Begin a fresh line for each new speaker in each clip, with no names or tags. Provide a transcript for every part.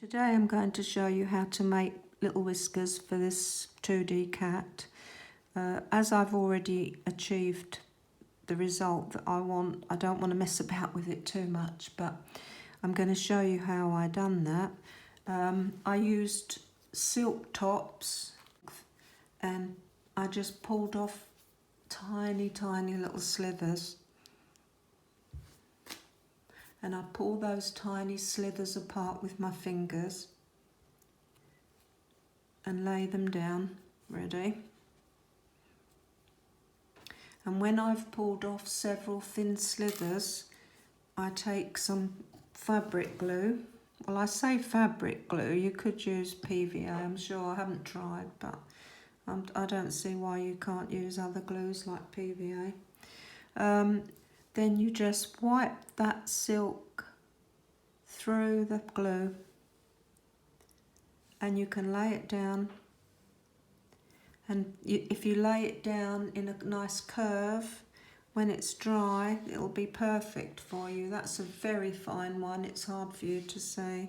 Today I'm going to show you how to make little whiskers for this 2D cat. As I've already achieved the result that I want, I don't want to mess about with it too much, but I'm going to show you how I done that. I used silk tops and I just pulled off tiny little slithers, and I pull those tiny slithers apart with my fingers and lay them down, ready. And when I've pulled off several thin slithers, I take some fabric glue. Well, I say fabric glue, you could use PVA, I'm sure. I haven't tried, but I don't see why you can't use other glues like PVA. Then you just wipe that silk through the glue and you can lay it down, and if you lay it down in a nice curve, when it's dry it'll be perfect for you. That's a very fine one, it's hard for you to see.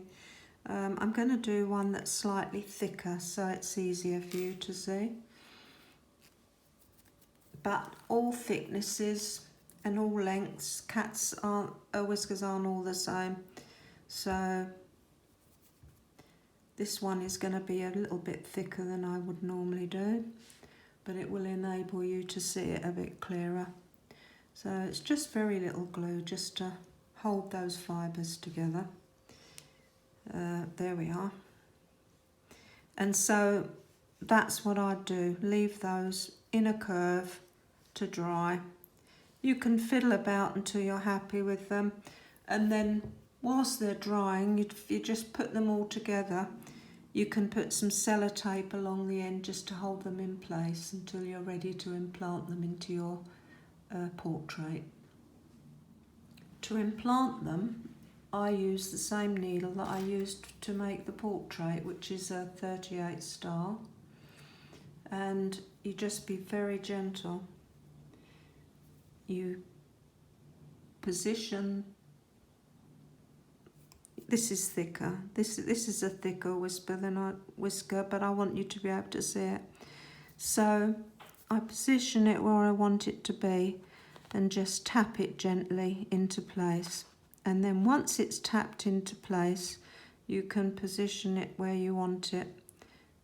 I'm going to do one that's slightly thicker so it's easier for you to see, but all thicknesses and all lengths, whiskers aren't all the same, so this one is going to be a little bit thicker than I would normally do, but it will enable you to see it a bit clearer. So it's just very little glue just to hold those fibres together. There we are. And so that's what I do, leave those in a curve to dry. You can fiddle about until you're happy with them, and then whilst they're drying, you just put them all together. You can put some sellotape along the end just to hold them in place until you're ready to implant them into your portrait. To implant them, I use the same needle that I used to make the portrait, which is a 38 star, and you just be very gentle. You position. This is thicker. This is a thicker whisker, but I want you to be able to see it. So I position it where I want it to be and just tap it gently into place. And then once it's tapped into place, you can position it where you want it,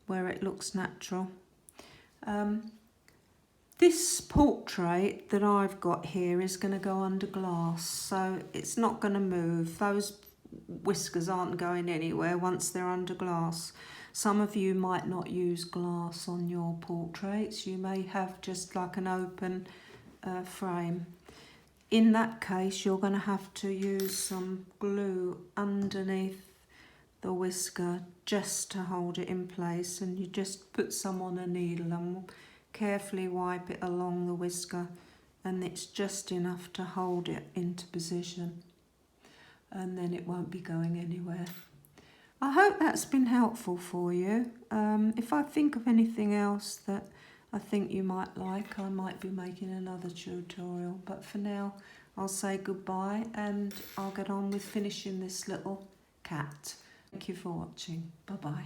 where it looks natural. This portrait that I've got here is going to go under glass, so it's not going to move. Those whiskers aren't going anywhere once they're under glass. Some of you might not use glass on your portraits. You may have just like an open frame. In that case, you're going to have to use some glue underneath the whisker just to hold it in place, and you just put some on a needle and carefully wipe it along the whisker, and it's just enough to hold it into position, and then it won't be going anywhere. I hope that's been helpful for you. If I think of anything else that I think you might like, I might be making another tutorial, but for now I'll say goodbye and I'll get on with finishing this little cat. Thank you for watching. Bye bye.